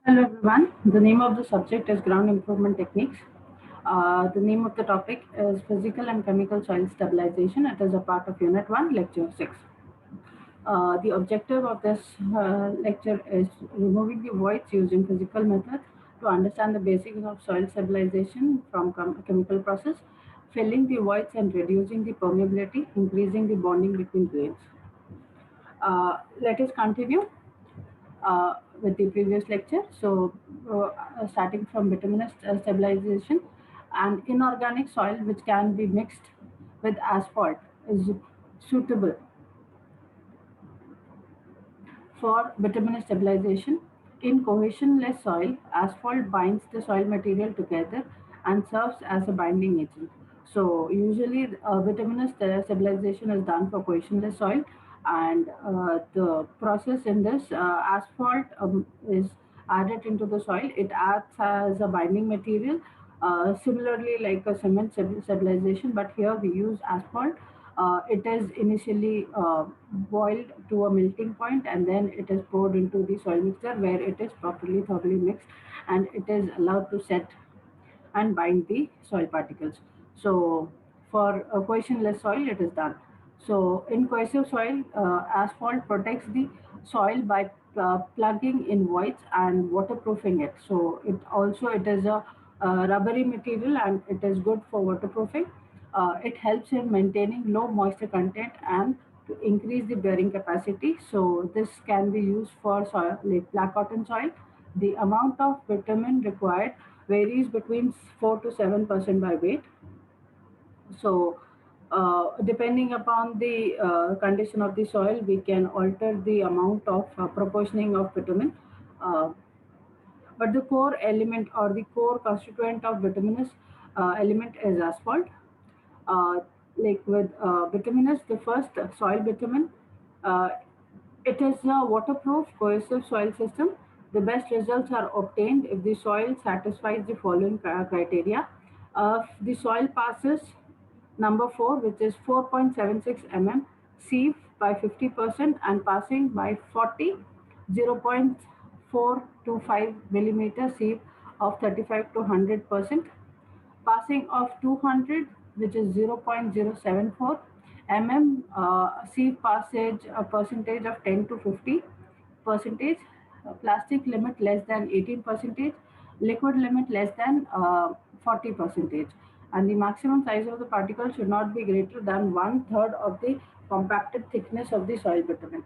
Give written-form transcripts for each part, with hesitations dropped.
Hello everyone. The name of the subject is ground improvement techniques. The name of the topic is physical and chemical soil stabilization. It is a part of Unit 1, Lecture 6. The objective of this lecture is removing the voids using physical methods to understand the basics of soil stabilization from chemical process, filling the voids and reducing the permeability, increasing the bonding between grains. Let us continue with the previous lecture. So, starting from bituminous stabilization, and inorganic soil which can be mixed with asphalt is suitable for bituminous stabilization. In cohesionless soil, asphalt binds the soil material together and serves as a binding agent. So usually bituminous stabilization is done for cohesionless soil, and the process in this asphalt is added into the soil. It acts as a binding material, similarly like a cement stabilization, but here we use asphalt. It is initially boiled to a melting point, and then it is poured into the soil mixture where it is properly thoroughly mixed, and it is allowed to set and bind the soil particles. So for a cohesionless soil, it is done. So in cohesive soil, asphalt protects the soil by plugging in voids and waterproofing it. So it is a rubbery material and it is good for waterproofing. It helps in maintaining low moisture content and to increase the bearing capacity. So this can be used for soil like black cotton soil. The amount of vitamin required varies between 4 to 7% by weight. So, depending upon the condition of the soil, we can alter the amount of proportioning of vitamin. Uh, but the core element or the core constituent of bituminous element is asphalt. Uh, like with bituminous, the first soil bitumen, uh, it is a waterproof cohesive soil system. The best results are obtained if the soil satisfies the following criteria. The soil passes number 4, which is 4.76 mm, sieve by 50% and passing by 40, 0.425 millimeter sieve of 35 to 100%, passing of 200, which is 0.074 mm, sieve passage a percentage of 10 to 50 percentage, plastic limit less than 18 percentage, liquid limit less than 40 percentage, and the maximum size of the particle should not be greater than one third of the compacted thickness of the soil bitumen.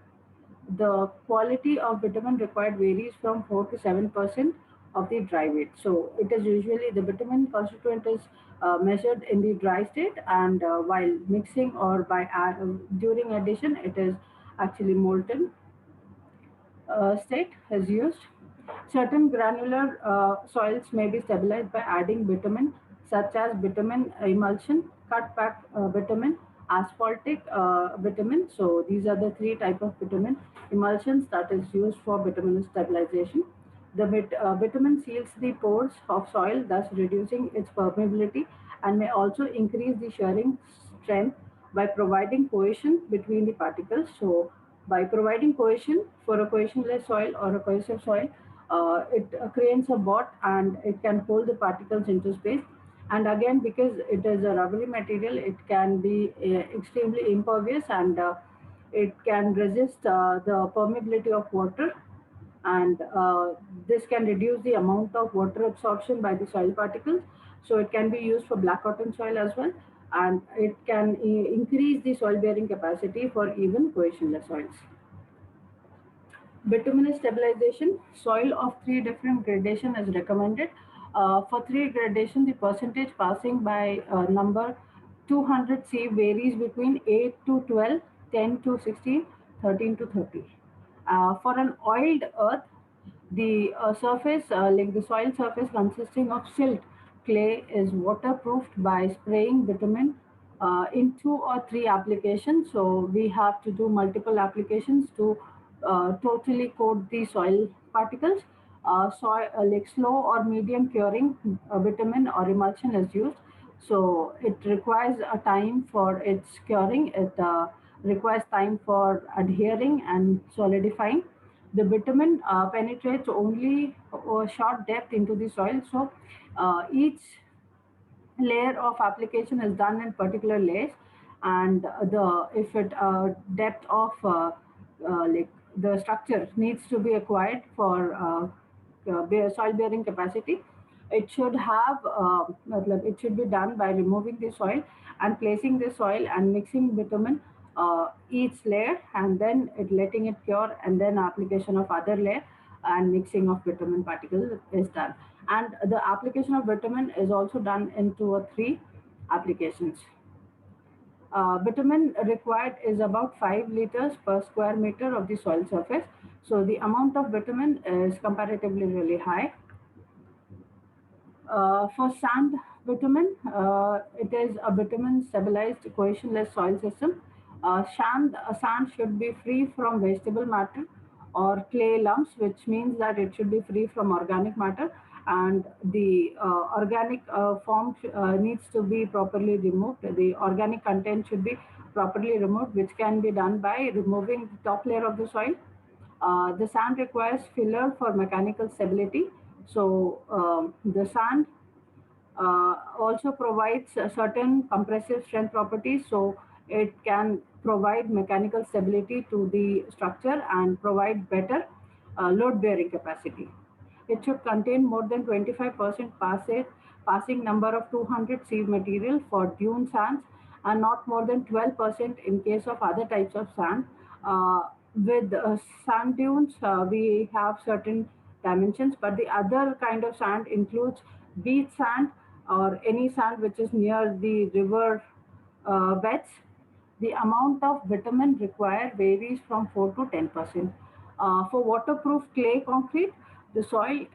The quality of bitumen required varies from 4 to 7% of the dry weight. So it is usually the bitumen constituent is measured in the dry state, and while mixing or during addition, it is actually molten state is used. Certain granular soils may be stabilized by adding bitumen, such as bitumen emulsion, cut pack bitumen, asphaltic bitumen. So these are the three type of bitumen emulsions that is used for bituminous stabilization. The bitumen seals the pores of soil, thus reducing its permeability, and may also increase the shearing strength by providing cohesion between the particles. So by providing cohesion for a cohesionless soil or a cohesive soil, it creates a bot and it can hold the particles into space. And again, because it is a rubbery material, it can be extremely impervious, and it can resist the permeability of water, and this can reduce the amount of water absorption by the soil particles. So it can be used for black cotton soil as well, and it can increase the soil bearing capacity for even cohesionless soils. Bituminous stabilization, soil of three different gradation is recommended. For three gradation, the percentage passing by number 200 C varies between 8 to 12, 10 to 16, 13 to 30. For an oiled earth, the surface, like the soil surface consisting of silt clay, is waterproofed by spraying bitumen in 2 or 3 applications. So we have to do multiple applications to totally coat the soil particles. Soil like slow or medium curing bitumen or emulsion is used. So it requires a time for its curing. It requires time for adhering and solidifying. The bitumen penetrates only a short depth into the soil. So each layer of application is done in particular layers, and the if it depth of like the structure needs to be acquired for soil bearing capacity, it should have it should be done by removing the soil and placing the soil and mixing bitumen each layer, and then letting it cure, and then application of other layer and mixing of bitumen particles is done. And the application of bitumen is also done in two or three applications. Bitumen required is about 5 liters per square meter of the soil surface. So the amount of bitumen is comparatively really high. For sand bitumen, it is a bitumen stabilized cohesionless soil system. Sand should be free from vegetable matter or clay lumps, which means that it should be free from organic matter, and the organic form needs to be properly removed. The organic content should be properly removed, which can be done by removing the top layer of the soil. The sand requires filler for mechanical stability. So the sand also provides certain compressive strength properties. So it can provide mechanical stability to the structure and provide better load bearing capacity. It should contain more than 25% passing number of 200 seed material for dune sands, and not more than 12% in case of other types of sand. With sand dunes, we have certain dimensions, but the other kind of sand includes beach sand or any sand which is near the river beds. The amount of bitumen required varies from 4 to 10%. For waterproof clay concrete, the soil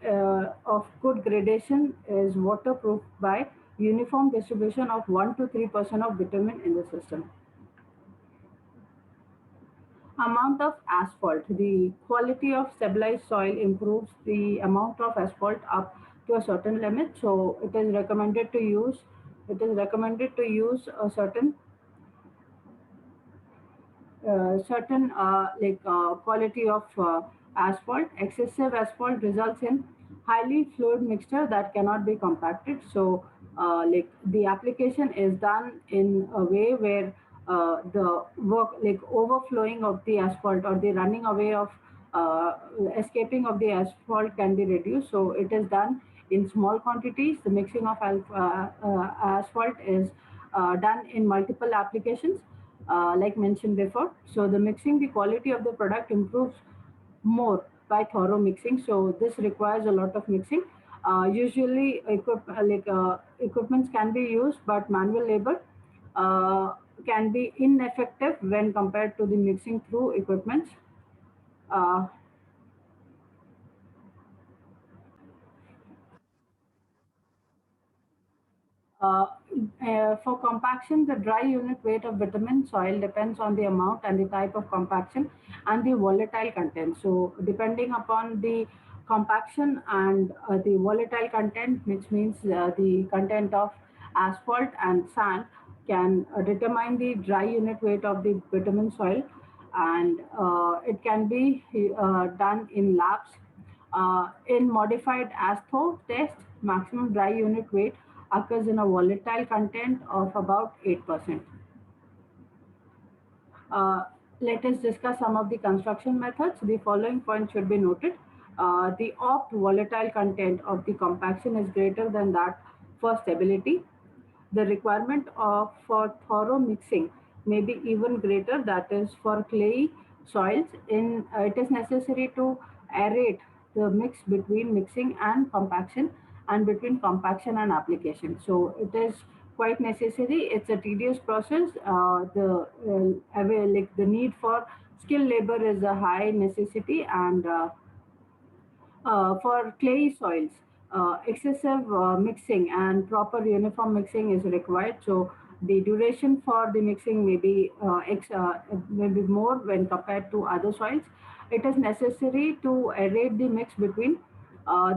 of good gradation is waterproof by uniform distribution of 1 to 3% of bitumen in the system. Amount of asphalt. The quality of stabilized soil improves the amount of asphalt up to a certain limit. So it is recommended to use a certain quality of asphalt. Excessive asphalt results in highly fluid mixture that cannot be compacted. So the application is done in a way where the work like overflowing of the asphalt or the running away of uh, escaping of the asphalt can be reduced. So it is done in small quantities. The mixing of asphalt is done in multiple applications, like mentioned before. So the mixing, the quality of the product improves more by thorough mixing. So this requires a lot of mixing. Usually, equipments can be used, but manual labor uh, can be ineffective when compared to the mixing through equipments. Uh, Uh, for compaction, the dry unit weight of bitumen soil depends on the amount and the type of compaction and the volatile content. So, depending upon the compaction and the volatile content, which means the content of asphalt and sand, can determine the dry unit weight of the bitumen soil, and it can be done in labs. In modified ASTHO test, maximum dry unit weight occurs in a volatile content of about 8%. Uh, Let us discuss some of the construction methods. The following points should be noted. The opt volatile content of the compaction is greater than that for stability. The requirement for thorough mixing may be even greater, that is for clay soils. It is necessary to aerate the mix between mixing and compaction, and between compaction and application. So it is quite necessary. It's a tedious process. The need for skilled labor is a high necessity, and for clay soils, excessive mixing and proper uniform mixing is required. So the duration for the mixing may be more when compared to other soils. It is necessary to aerate the mix between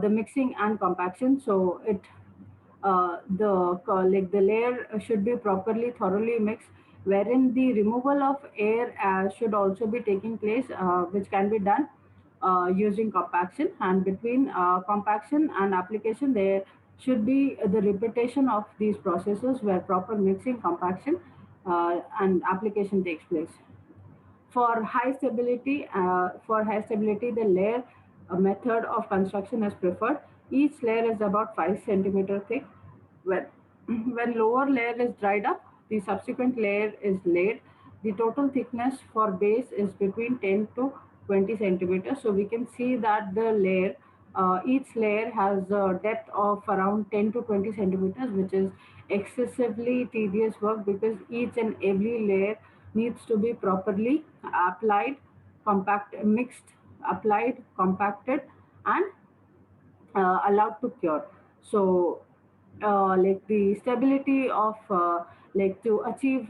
the mixing and compaction. So the layer should be properly thoroughly mixed, wherein the removal of air should also be taking place, which can be done using compaction, and between compaction and application there should be the repetition of these processes where proper mixing, compaction, and application takes place. For high stability, the layer method of construction is preferred. Each layer is about 5 centimeter thick. When when lower layer is dried up, the subsequent layer is laid. The total thickness for base is between 10 to 20 centimeters. So we can see that each layer has a depth of around 10 to 20 centimeters, which is excessively tedious work because each and every layer needs to be properly applied, mixed, applied, compacted, and allowed to cure. So, like the stability of like to achieve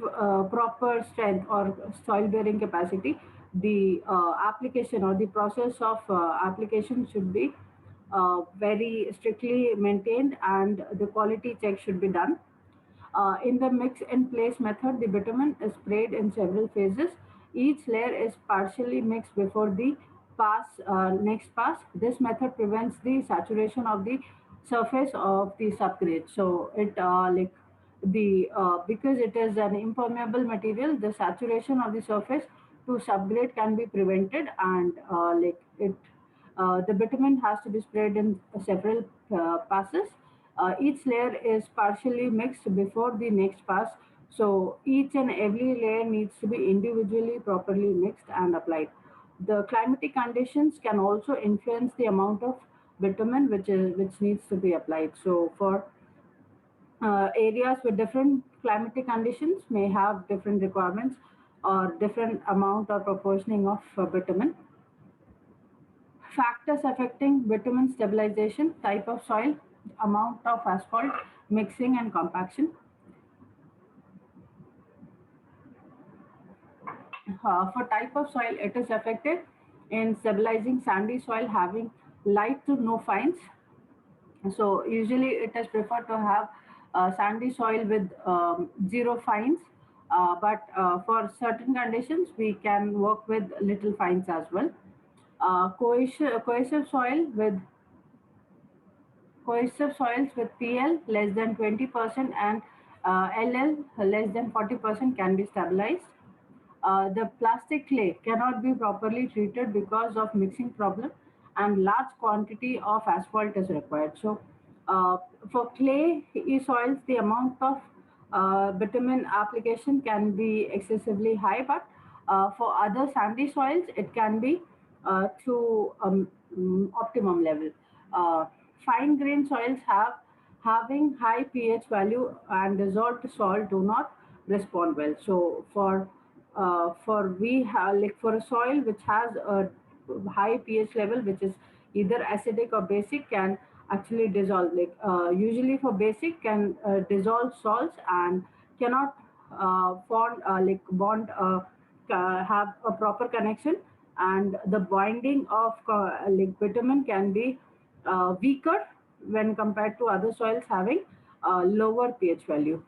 proper strength or soil bearing capacity, the application or the process of application should be very strictly maintained, and the quality check should be done. In the mix and place method, the bitumen is sprayed in several phases. Each layer is partially mixed before the next pass. This method prevents the saturation of the surface of the subgrade. So it like the because it is an impermeable material, the saturation of the surface to subgrade can be prevented, and the bitumen has to be sprayed in several passes. Each layer is partially mixed before the next pass, so each and every layer needs to be individually properly mixed and applied. The climatic conditions can also influence the amount of bitumen which needs to be applied. So for areas with different climatic conditions may have different requirements or different amount or proportioning of bitumen. Factors affecting bitumen stabilization: type of soil, amount of asphalt, mixing and compaction. For type of soil, it is affected in stabilizing sandy soil having light to no fines. So usually it is preferred to have sandy soil with zero fines, but for certain conditions we can work with little fines as well. Cohesive soil with Cohesive soils with PL less than 20% and LL less than 40% can be stabilized. The plastic clay cannot be properly treated because of mixing problem, and large quantity of asphalt is required. So, uh, for clay soils, the amount of bitumen application can be excessively high, but for other sandy soils, it can be to optimum level. Uh, Fine grained soils having high pH value and dissolved salt do not respond well. So for we have like for a soil which has a high pH level, which is either acidic or basic, can actually dissolve. Usually for basic can dissolve salts and cannot bond have a proper connection, and the binding of bitumen can be weaker when compared to other soils having lower pH value.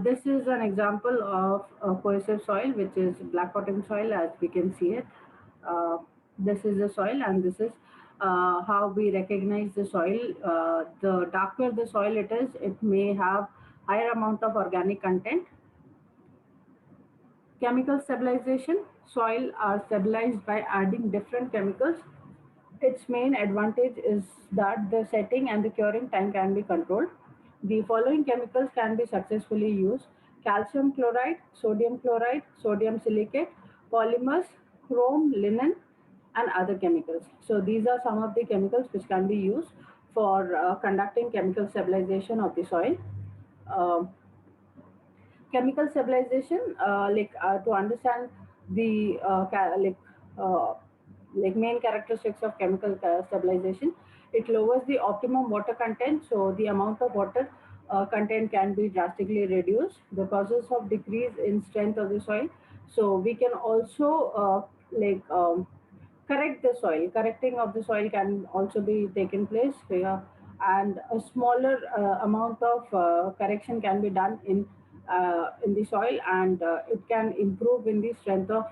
This is an example of a cohesive soil, which is black cotton soil, as we can see it. Uh, this is the soil, and this is how we recognize the soil. The darker the soil it is, it may have higher amount of organic content. Chemical stabilization: soil are stabilized by adding different chemicals. Its main advantage is that the setting and the curing time can be controlled. The following chemicals can be successfully used: calcium chloride, sodium silicate, polymers, chrome, linen, and other chemicals. So these are some of the chemicals which can be used for conducting chemical stabilization of the soil. Um Chemical stabilization, to understand the uh, main characteristics of chemical stabilization, it lowers the optimum water content, so the amount of water content can be drastically reduced. The causes of decrease in strength of the soil, so we can also correct the soil. Correcting of the soil can also be taken place here, and a smaller amount of correction can be done in the soil, and it can improve in the strength of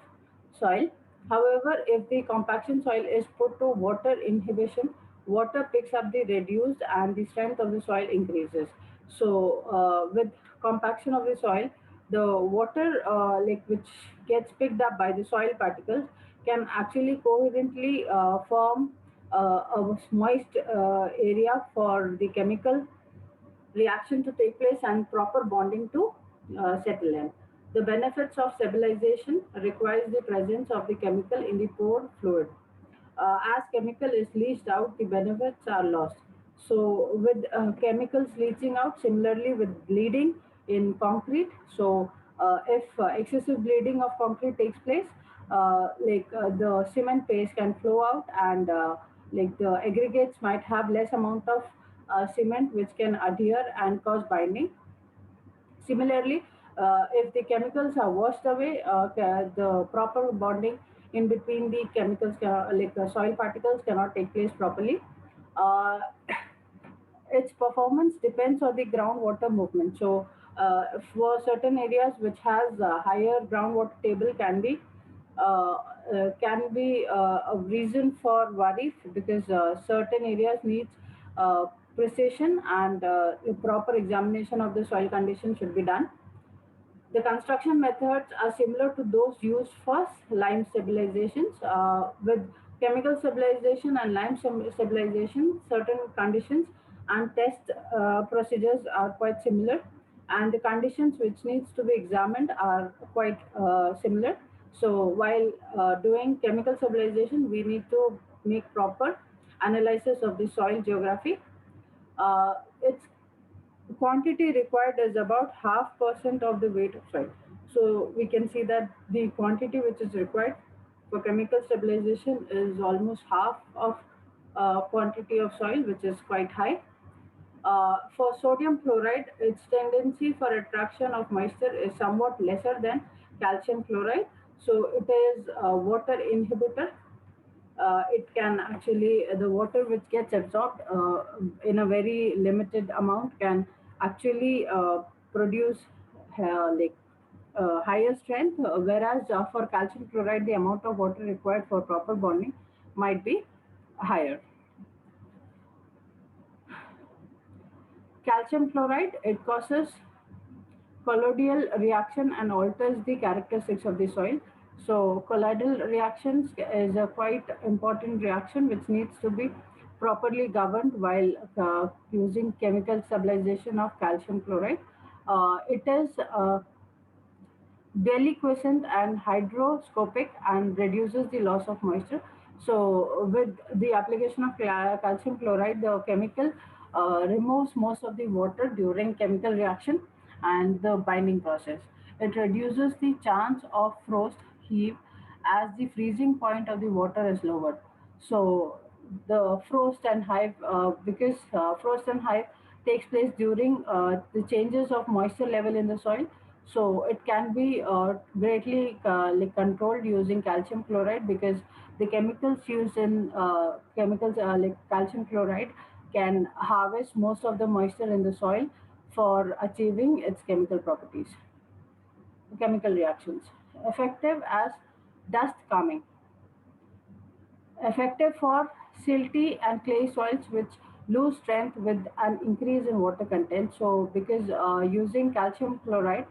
soil. However, if the compaction soil is put to water inhibition, water picks up the reduced and the strength of the soil increases. So, with compaction of the soil, the water which gets picked up by the soil particles can actually coherently form a moist area for the chemical reaction to take place and proper bonding to settle in. The benefits of stabilization requires the presence of the chemical in the pore fluid. As chemical is leached out, the benefits are lost. So, with chemicals leaching out, similarly with bleeding in concrete, so if excessive bleeding of concrete takes place, the cement paste can flow out, and the aggregates might have less amount of cement which can adhere and cause binding. Similarly, if the chemicals are washed away, the proper bonding in between the chemicals, soil particles, cannot take place properly. Uh, its performance depends on the groundwater movement. So, for certain areas which has a higher groundwater table can be a reason for worry, because certain areas needs uh, precision, and proper examination of the soil condition should be done. The construction methods are similar to those used for lime stabilizations. With chemical stabilization and lime stabilization, certain conditions and test procedures are quite similar, and the conditions which needs to be examined are quite similar. So while doing chemical stabilization, we need to make proper analysis of the soil geography. Its quantity required is about half percent of the weight of soil. So we can see that the quantity which is required for chemical stabilization is almost half of quantity of soil, which is quite high. For sodium chloride, its tendency for attraction of moisture is somewhat lesser than calcium chloride. So it is a water inhibitor. It can actually, the water which gets absorbed in a very limited amount can actually produce higher strength, whereas for calcium chloride the amount of water required for proper bonding might be higher. Calcium chloride, it causes colloidal reaction and alters the characteristics of the soil. So colloidal reactions is a quite important reaction which needs to be properly governed while using chemical stabilization of calcium chloride. It is deliquescent and hygroscopic and reduces the loss of moisture. So, with the application of calcium chloride, the chemical removes most of the water during chemical reaction and the binding process. It reduces the chance of frost heave as the freezing point of the water is lowered. So, the frost and hive, because frost and hive takes place during the changes of moisture level in the soil, so it can be greatly controlled using calcium chloride, because the chemicals used in chemicals like calcium chloride can harvest most of the moisture in the soil for achieving its chemical properties, chemical reactions. Effective as dust calming. Effective for silty and clay soils which lose strength with an increase in water content. So, because using calcium chloride,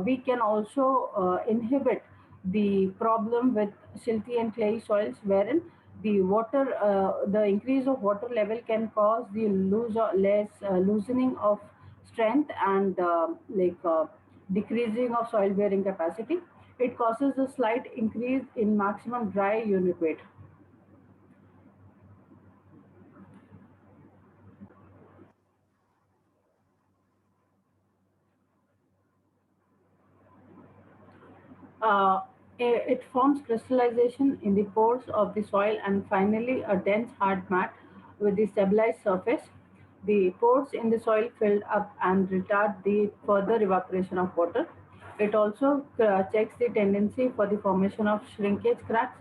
we can also inhibit the problem with silty and clay soils, wherein the increase of water level can cause the loosening of strength and decreasing of soil bearing capacity. It causes a slight increase in maximum dry unit weight. Uh, it forms crystallization in the pores of the soil and finally a dense hard mat with the stabilized surface. The pores in the soil filled up and retard the further evaporation of water. It also checks the tendency for the formation of shrinkage cracks.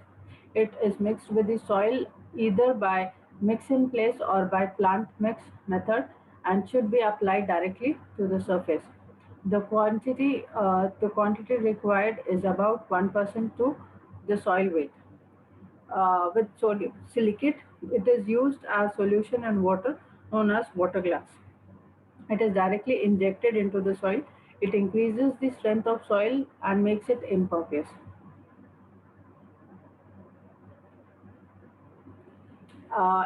It is mixed with the soil either by mix in place or by plant mix method and should be applied directly to the surface. The quantity required is about 1% to the soil weight. with sodium silicate. It is used as solution in water known as water glass. It is directly injected into the soil. It increases the strength of soil and makes it impervious.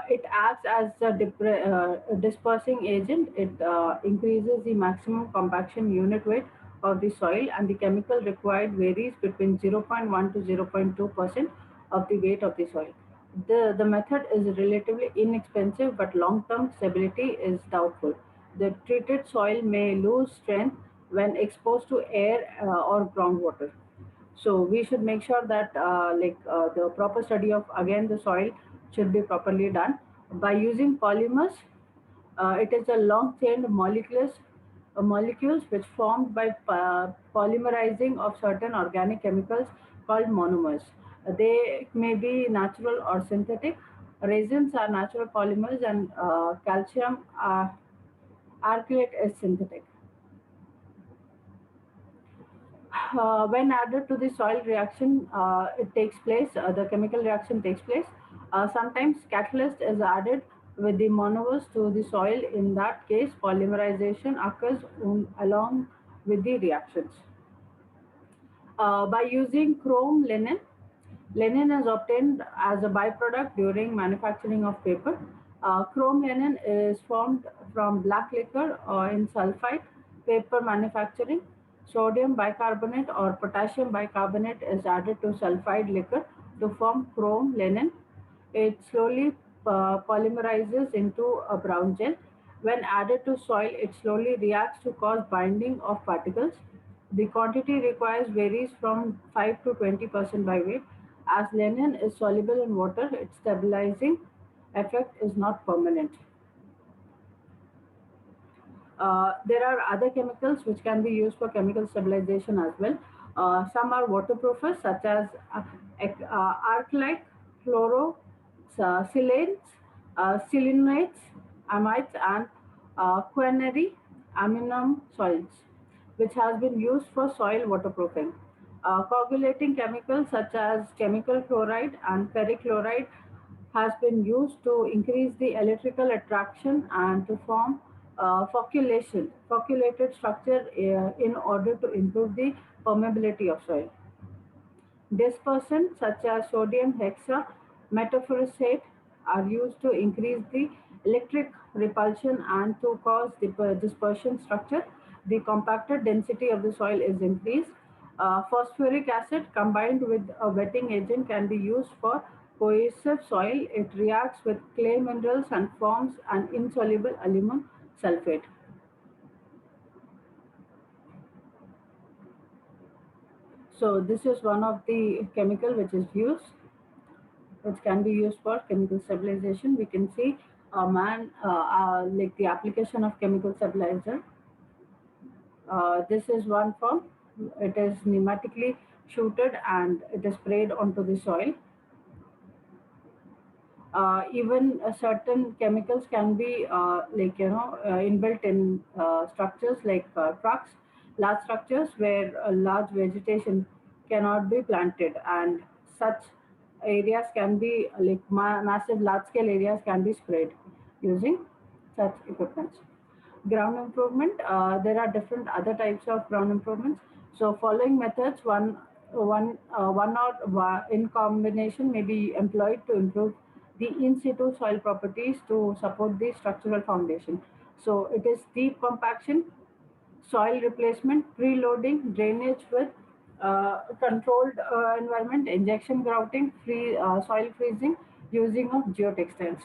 It acts as a dispersing agent. It increases the maximum compaction unit weight of the soil, and the chemical required varies between 0.1 to 0.2% of the weight of the soil. The method is relatively inexpensive, but long-term stability is doubtful. The treated soil may lose strength when exposed to air or groundwater. So we should make sure that the proper study of again the soil should be properly done by using polymers. It is a long chained molecules which formed by polymerizing of certain organic chemicals called monomers. They may be natural or synthetic. Resins are natural polymers, and calcium archlate is synthetic. When added to the soil reaction, it takes place, the chemical reaction takes place. Sometimes catalyst is added with the monomers to the soil. In that case, polymerization occurs along with the reactions. By using chrome linen, linen is obtained as a byproduct during manufacturing of paper. Chrome linen is formed from black liquor or in sulfite paper manufacturing. Sodium bicarbonate or potassium bicarbonate is added to sulfide liquor to form chrome linen. It slowly polymerizes into a brown gel. When added to soil, it slowly reacts to cause binding of particles. The quantity required varies from 5 to 20% by weight. As linen is soluble in water, its stabilizing effect is not permanent. There are other chemicals which can be used for chemical stabilization as well. Some are waterproofers, such as arclite, chloro, silanes, selenites, amides, and quinary ammonium salts, which has been used for soil waterproofing. Coagulating chemicals such as chemical chloride and perchloride has been used to increase the electrical attraction and to form focculated structure in order to improve the permeability of soil. Dispersants such as sodium hexametaphosphate are used to increase the electric repulsion and to cause the dispersion structure. The compacted density of the soil is increased. Phosphoric acid combined with a wetting agent can be used for cohesive soil. It reacts with clay minerals and forms an insoluble aluminum sulfate. So this is one of the chemical which can be used for chemical stabilization. We can see a man like the application of chemical stabilizer. This is one form. It is pneumatically shooted and it is sprayed onto the soil. Even certain chemicals can be inbuilt in structures like trucks, large structures where a large vegetation cannot be planted, and such areas can be massive large scale areas can be sprayed using such equipment. Ground improvement, there are different other types of ground improvements. So following methods, one or in combination may be employed to improve the in situ soil properties to support the structural foundation. So it is deep compaction, soil replacement, preloading, drainage with controlled environment, injection grouting, free soil freezing, using of geotextiles.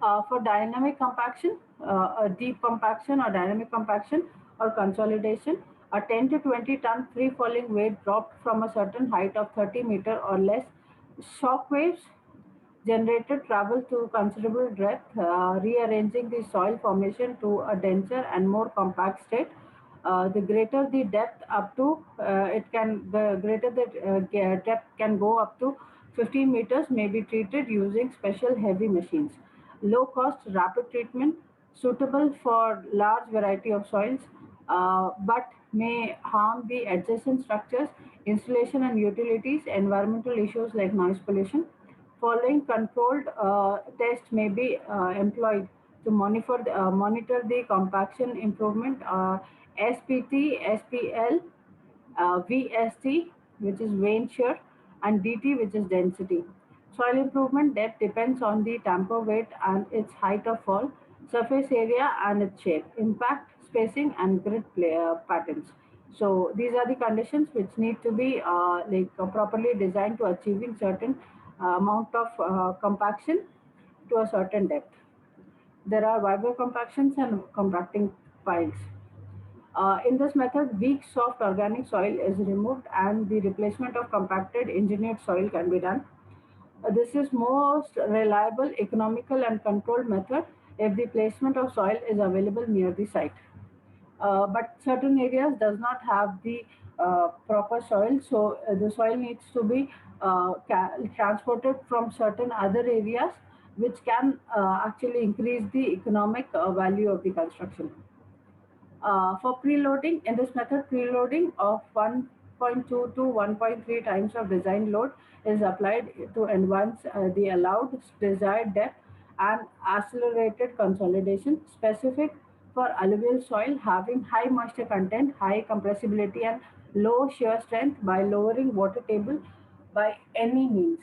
For dynamic compaction, a deep compaction or dynamic compaction or consolidation, a 10 to 20 ton free falling weight dropped from a certain height of 30-meter or less. Shock waves generated travel to considerable depth, rearranging the soil formation to a denser and more compact state. The greater the depth up to, the greater the depth can go up to 15 meters may be treated using special heavy machines. Low cost, rapid treatment, suitable for large variety of soils, but may harm the adjacent structures installation and utilities, environmental issues like noise pollution. Following controlled tests may be employed to monitor the compaction improvement, SPT, SPL, VST, which is vein shear, and DT, which is density. Soil improvement depth depends on the tamper weight and its height of fall, surface area and its shape, impact, spacing, and grid patterns. So these are the conditions which need to be properly designed to achieving certain amount of compaction to a certain depth. There are vibro compactions and compacting piles. In this method, weak, soft organic soil is removed and the replacement of compacted engineered soil can be done. This is most reliable, economical, and controlled method if the placement of soil is available near the site. But certain areas does not have the proper soil, so the soil needs to be transported from certain other areas, which can actually increase the economic value of the construction. For preloading, in this method, preloading of 1.2 to 1.3 times of design load is applied to advance the allowed desired depth and accelerated consolidation specific for alluvial soil having high moisture content, high compressibility, and low shear strength by lowering water table by any means.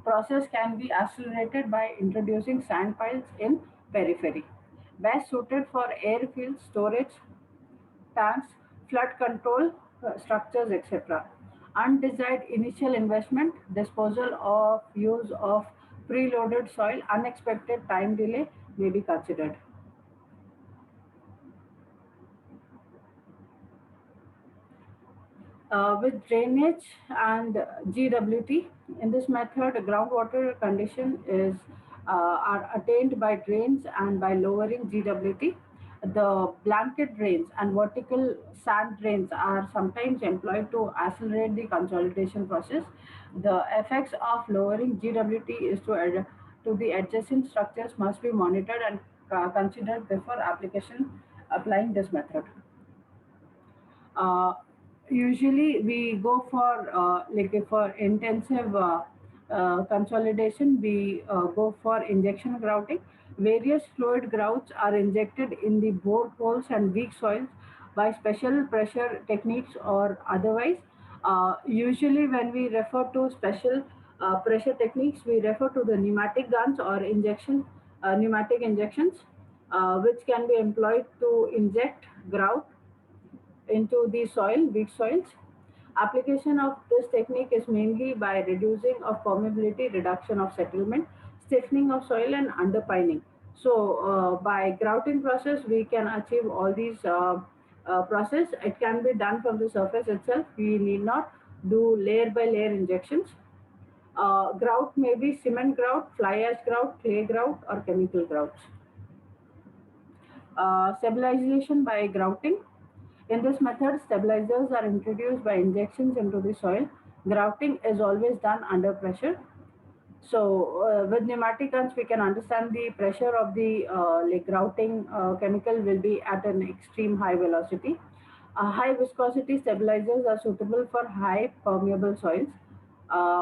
Process can be accelerated by introducing sand piles in periphery. Best suited for airfield storage tanks, flood control structures, etc. Undesired initial investment, disposal of use of preloaded soil, unexpected time delay may be considered. With drainage and GWT, in this method, groundwater condition is are attained by drains and by lowering GWT. The blanket drains and vertical sand drains are sometimes employed to accelerate the consolidation process. The effects of lowering GWT is to the adjacent structures must be monitored and considered before application applying this method. Uh, Usually, we go for for intensive consolidation. We go for injection grouting. Various fluid grouts are injected in the bore holes and weak soils by special pressure techniques or otherwise. Usually, when we refer to special pressure techniques, we refer to the pneumatic guns or pneumatic injections, which can be employed to inject grout into the soil, weak soils. Application of this technique is mainly by reducing of permeability, reduction of settlement, stiffening of soil, and underpining. So, by grouting process, we can achieve all these process. It can be done from the surface itself. We need not do layer by layer injections. Grout may be cement grout, fly ash grout, clay grout, or chemical grouts. Stabilization by grouting. In this method, stabilizers are introduced by injections into the soil. Grouting is always done under pressure. So, with pneumatic guns, we can understand the pressure of the grouting chemical will be at an extreme high velocity. High viscosity stabilizers are suitable for high permeable soils.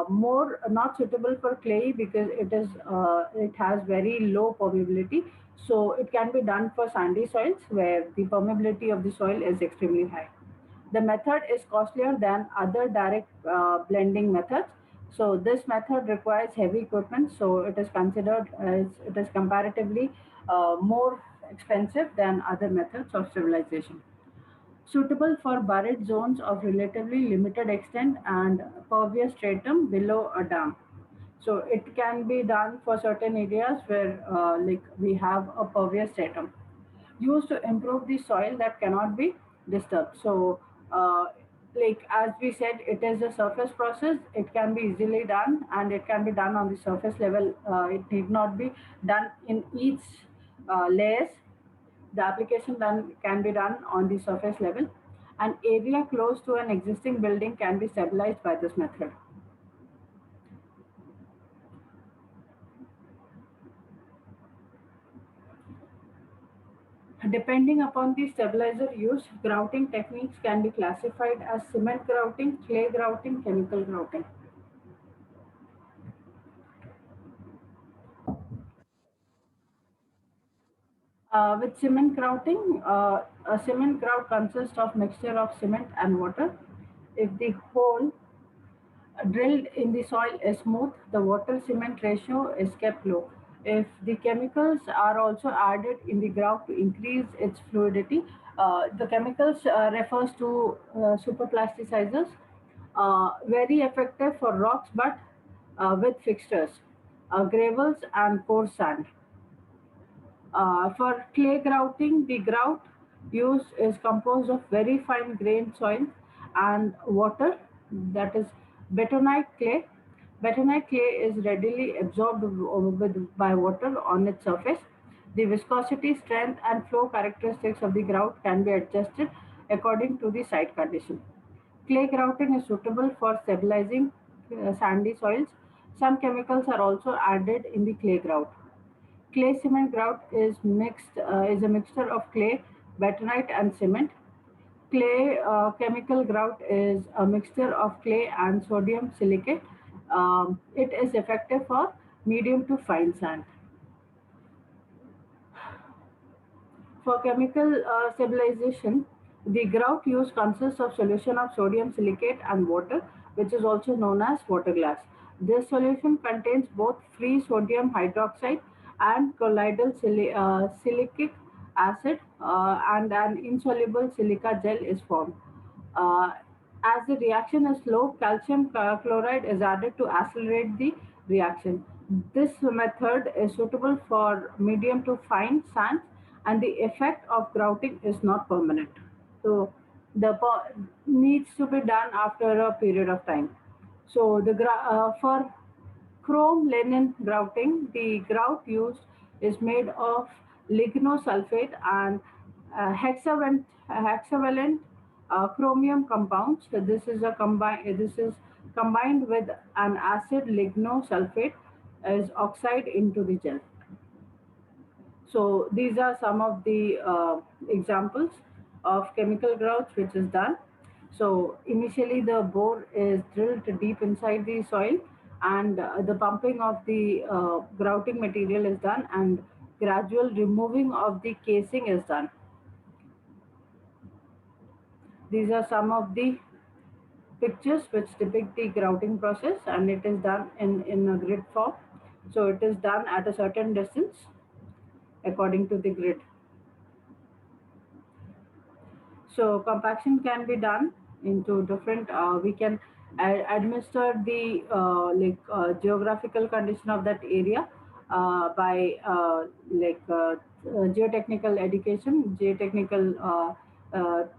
More not suitable for clay because it has very low permeability. So it can be done for sandy soils where the permeability of the soil is extremely high. The method is costlier than other direct blending methods. So this method requires heavy equipment. So it is considered as it is comparatively more expensive than other methods of stabilization. Suitable for buried zones of relatively limited extent and pervious stratum below a dam. So it can be done for certain areas where we have a pervious stratum used to improve the soil that cannot be disturbed. So, as we said, it is a surface process. It can be easily done, and it can be done on the surface level. It need not be done in each layers. The application done can be done on the surface level. An area close to an existing building can be stabilized by this method. Depending upon the stabilizer used, grouting techniques can be classified as cement grouting, clay grouting, chemical grouting. With cement grouting, a cement grout consists of mixture of cement and water. If the hole drilled in the soil is smooth, the water cement ratio is kept low. If the chemicals are also added in the grout to increase its fluidity, the chemicals refers to superplasticizers, very effective for rocks but with fixtures, gravels and coarse sand. For clay grouting, the grout used is composed of very fine grained soil and water, that is bentonite clay. Bentonite clay is readily absorbed by water on its surface. The viscosity, strength, and flow characteristics of the grout can be adjusted according to the site condition. Clay grouting is suitable for stabilizing sandy soils. Some chemicals are also added in the clay grout. Clay cement grout is a mixture of clay, bentonite, and cement. Clay chemical grout is a mixture of clay and sodium silicate. It is effective for medium to fine sand. For chemical stabilization, the grout used consists of solution of sodium silicate and water, which is also known as water glass. This solution contains both free sodium hydroxide and colloidal silicic acid, and an insoluble silica gel is formed. Uh, as the reaction is slow, calcium chloride is added to accelerate the reaction. This method is suitable for medium to fine sands, and the effect of grouting is not permanent. So the needs to be done after a period of time. So for chrome linen grouting, the grout used is made of lignosulfate and hexavalent chromium compounds. So this is combined with an acid lignosulfate as oxide into the gel. So these are some of the examples of chemical grouts which is done. So initially the bore is drilled deep inside the soil, and the pumping of the grouting material is done, and gradual removing of the casing is done. These are some of the pictures which depict the grouting process, and it is done in a grid form. So it is done at a certain distance according to the grid. So compaction can be done into different. We can administer the geographical condition of that area by geotechnical education, geotechnical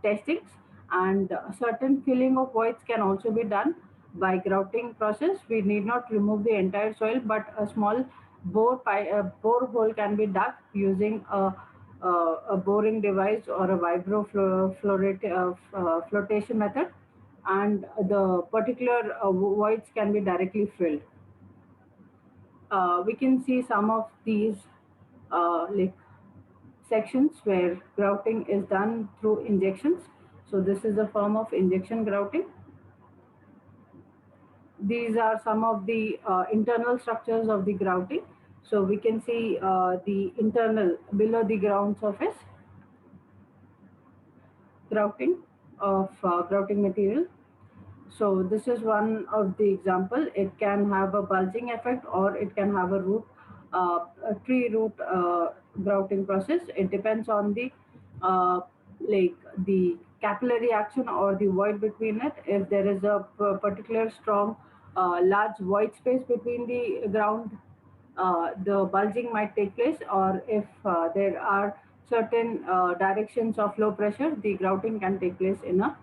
testings, and certain filling of voids can also be done by grouting process. We need not remove the entire soil, but a small bore hole can be dug using a boring device or a flotation method, and the particular voids can be directly filled. We can see some of these like sections where grouting is done through injections. So this is a form of injection grouting. These are some of the internal structures of the grouting. So we can see the internal below the ground surface grouting of grouting material. So this is one of the example. It can have a bulging effect, or it can have a tree root grouting process. It depends on the uh, the capillary action or the void between it. If there is a particular strong large void space between the ground, the bulging might take place, or if there are certain directions of low pressure, the grouting can take place in a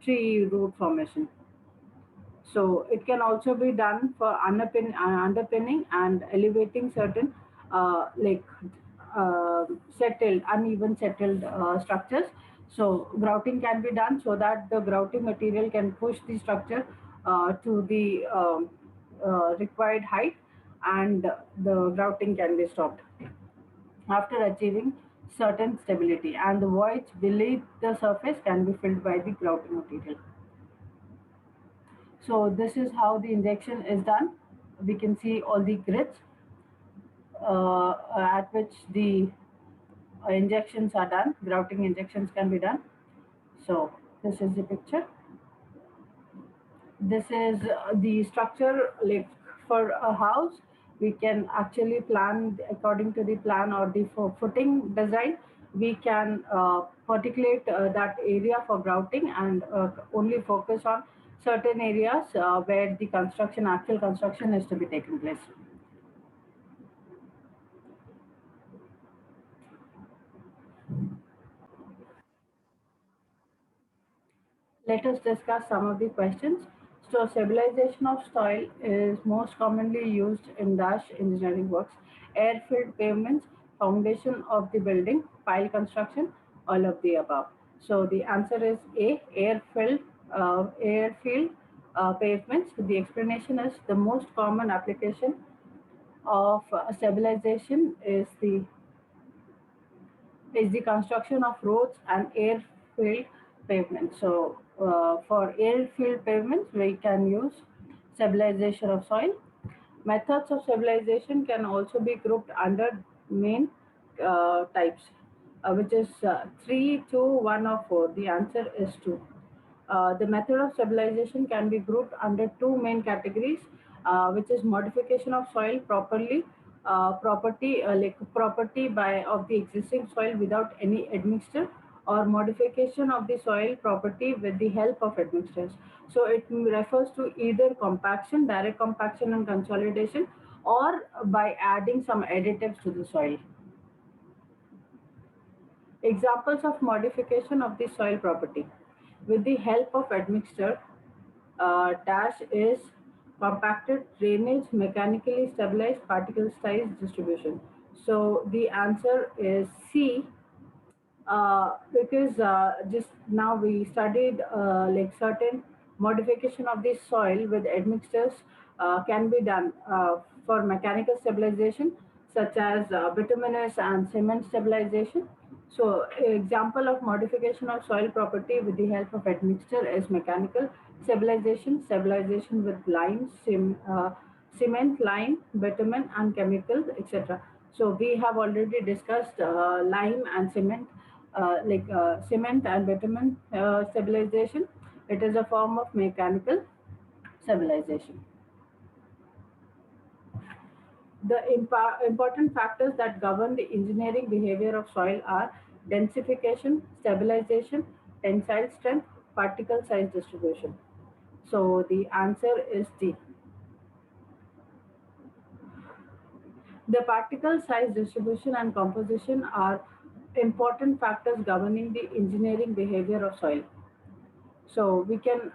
tree root formation. So it can also be done for underpinning and elevating certain settled, uneven settled structures. So grouting can be done so that the grouting material can push the structure to the required height, and the grouting can be stopped. After achieving certain stability, and the voids beneath the surface can be filled by the grouting material. So this is how the injection is done. We can see all the grids at which the injections are done, grouting injections can be done. So this is the picture. This is the structure, like for a house. We can actually plan according to the plan or the footing design. We can particulate that area for grouting and only focus on certain areas where the actual construction is to be taken place. Let us discuss some of the questions. So, stabilization of soil is most commonly used in dash engineering works, air-filled pavements, foundation of the building, pile construction, all of the above. So, the answer is A, air-filled pavements. The explanation is the most common application of stabilization is the construction of roads and air-filled pavements. So, for air-filled pavements, we can use stabilization of soil. Methods of stabilization can also be grouped under main types, which is 3, 2, 1, or 4. The answer is 2. The method of stabilization can be grouped under two main categories, which is modification of soil property by of the existing soil without any admixture, or modification of the soil property with the help of admixtures. So it refers to either compaction, direct compaction and consolidation, or by adding some additives to the soil. Examples of modification of the soil property. With the help of admixture, dash is compacted drainage, mechanically stabilized particle size distribution. So the answer is C, because just now we studied like certain modification of the soil with admixtures can be done for mechanical stabilization, such as bituminous and cement stabilization. So example of modification of soil property with the help of admixture is mechanical stabilization with lime, cement, lime, bitumen, and chemicals, etc. So we have already discussed lime and cement, cement and bitumen stabilization. It is a form of mechanical stabilization. The important factors that govern the engineering behavior of soil are densification, stabilization, tensile strength, particle size distribution. So the answer is D. The particle size distribution and composition are important factors governing the engineering behavior of soil. So we can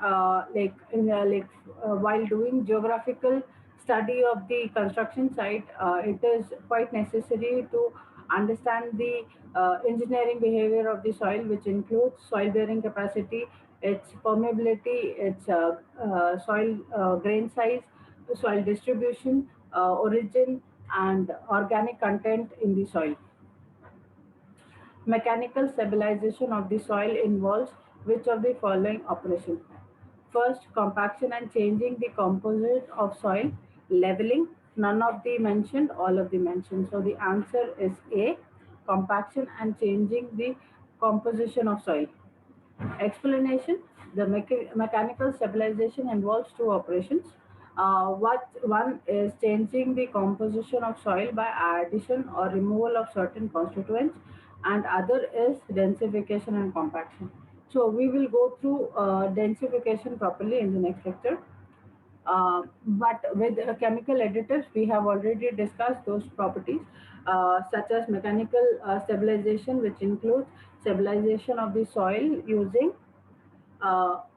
while doing geographical study of the construction site, it is quite necessary to understand the engineering behavior of the soil, which includes soil bearing capacity, its permeability, its soil grain size, soil distribution, origin, and organic content in the soil. Mechanical stabilization of the soil involves which of the following operation? First, compaction and changing the composite of soil, leveling, none of the mentioned, all of the mentioned. So the answer is A, compaction and changing the composition of soil. Explanation: the mechanical stabilization involves two operations. One is changing the composition of soil by addition or removal of certain constituents, and other is densification and compaction. So we will go through densification properly in the next lecture. But with chemical additives, we have already discussed those properties, such as mechanical stabilization, which includes stabilization of the soil using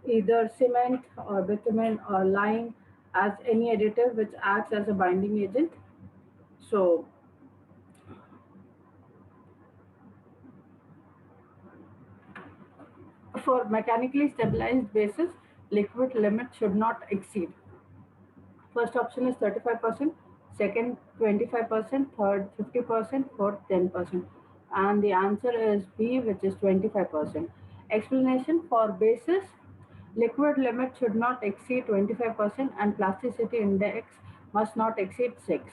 either cement or bitumen or lime as any additive which acts as a binding agent. So, for mechanically stabilized bases, liquid limit should not exceed. First option is 35%, second 25%, third 50%, fourth 10%. And the answer is B, which is 25%. Explanation: for bases, liquid limit should not exceed 25% and plasticity index must not exceed 6.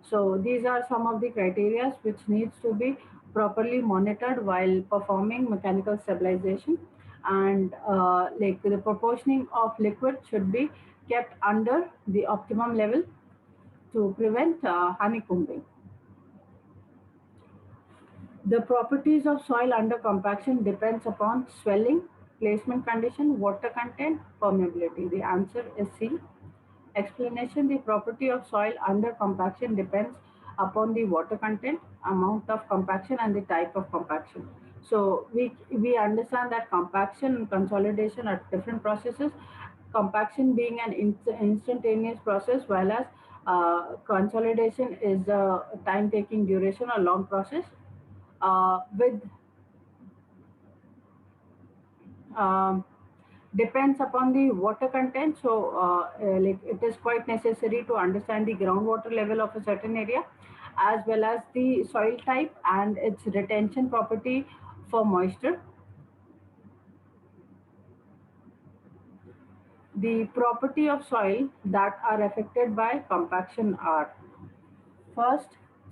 So these are some of the criteria which needs to be properly monitored while performing mechanical stabilization, and like the proportioning of liquid should be kept under the optimum level to prevent honeycombing. The properties of soil under compaction depends upon swelling, placement condition, water content, permeability. The answer is C. Explanation: the property of soil under compaction depends upon the water content, amount of compaction, and the type of compaction. So we understand that compaction and consolidation are different processes. Compaction being an instantaneous process, while as consolidation is a time-taking duration or long process. With um, depends upon the water content. So like it is quite necessary to understand the groundwater level of a certain area, as well as the soil type and its retention property for moisture. The property of soil that are affected by compaction are: first,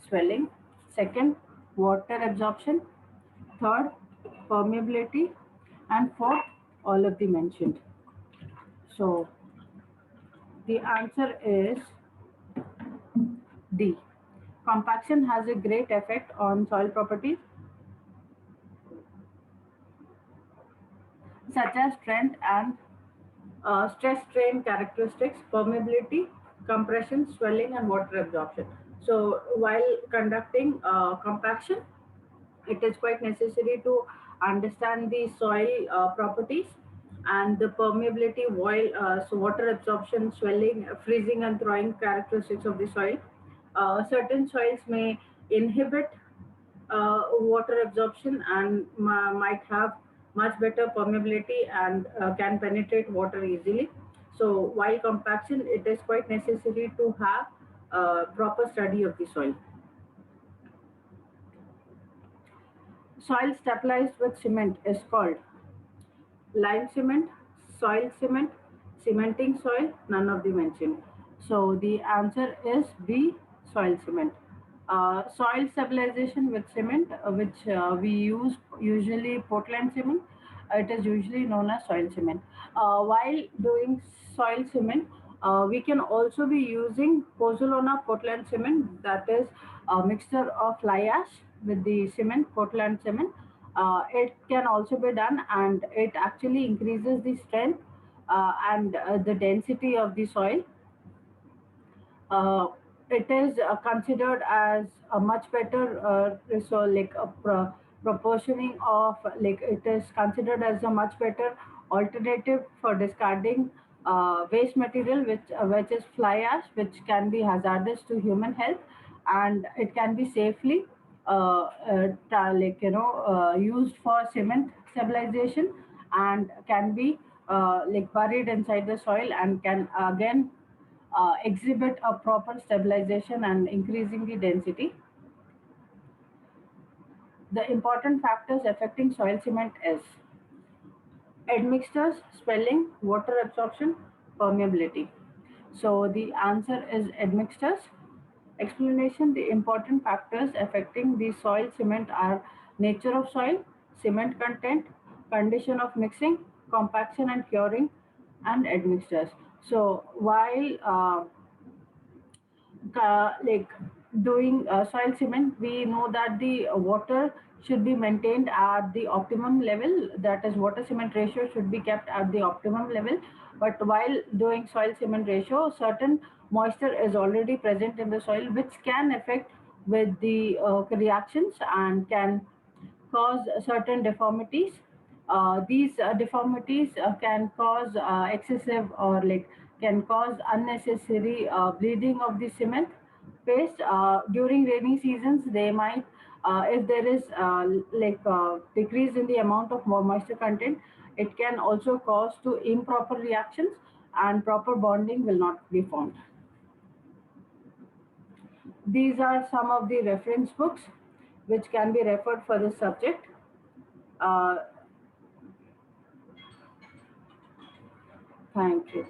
swelling; second, water absorption; third, permeability; and fourth, all of the mentioned. So the answer is D. Compaction has a great effect on soil properties such as strength and stress strain characteristics, permeability, compression, swelling, and water absorption. So, while conducting compaction, it is quite necessary to understand the soil properties and the permeability, so water absorption, swelling, freezing, and thawing characteristics of the soil. Certain soils may inhibit water absorption and might have much better permeability and can penetrate water easily. So while compaction, it is quite necessary to have proper study of the soil. Soil stabilized with cement is called lime cement, soil cement, cementing soil, none of the mentioned. So the answer is B, soil cement. Soil stabilization with cement, which we use usually Portland cement, it is usually known as soil cement. While doing soil cement, we can also be using Pozzolana Portland cement, that is a mixture of fly ash with the cement, Portland cement. It can also be done, and it actually increases the strength and the density of the soil. uh, it is considered as a much better so like a proportioning of, like it is considered as a much better alternative for discarding waste material, which is fly ash, which can be hazardous to human health, and it can be safely used for cement stabilization, and can be like buried inside the soil and can again exhibit a proper stabilization and increasing the density. The important factors affecting soil cement is admixtures, swelling, water absorption, permeability. So the answer is admixtures. Explanation: the important factors affecting the soil cement are nature of soil, cement content, condition of mixing, compaction and curing, and admixtures. So while like doing soil cement, we know that the water should be maintained at the optimum level. That is, water cement ratio should be kept at the optimum level. But while doing soil cement ratio, certain moisture is already present in the soil, which can affect with the reactions and can cause certain deformities. These deformities can cause excessive, or like can cause unnecessary bleeding of the cement paste. During rainy seasons, they might, if there is decrease in the amount of moisture content, it can also cause to improper reactions, and proper bonding will not be formed. These are some of the reference books. which can be referred for this subject. Uh, Thank you.